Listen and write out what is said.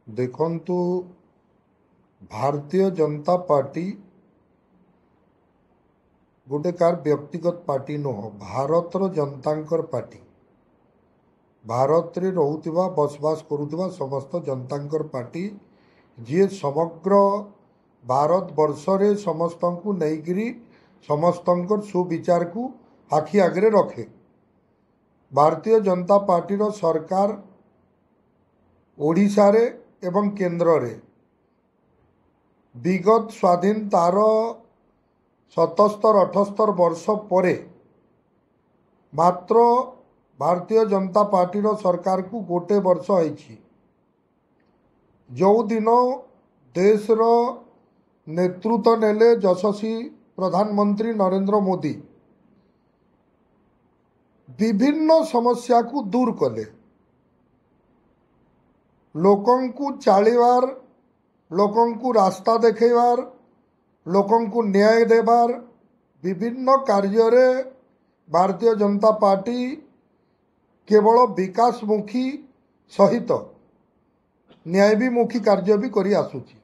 देखंतु भारतीय जनता पार्टी गोटे कार व्यक्तिगत पार्टी नुह भारतर जनतांकर पार्टी भारत रे रहुथिबा बसवास करुथिबा समस्त जनतांकर पार्टी जी समग्र भारत वर्ष रे समस्त को नहींकरी समस्तंकर सुविचार को आखि आगे रखे। भारतीय जनता पार्टी रो सरकार ओडिशा रे एवं केंद्र रे विगत स्वाधीनतार 77-78 वर्ष परे मात्र भारतीय जनता पार्टी रो सरकार को गोटे वर्ष होइछि जो दिन देश रो नेतृत्व नेले यशस्वी प्रधानमंत्री नरेंद्र मोदी विभिन्न समस्या को दूर कले लोकं को चालिबार लोकं को रास्ता देखेबार लोकं को न्याय देबार विभिन्न कार्य रे भारतीय जनता पार्टी केवल विकासमुखी सहित न्यायविमुखी कार्य भी करी आसुची।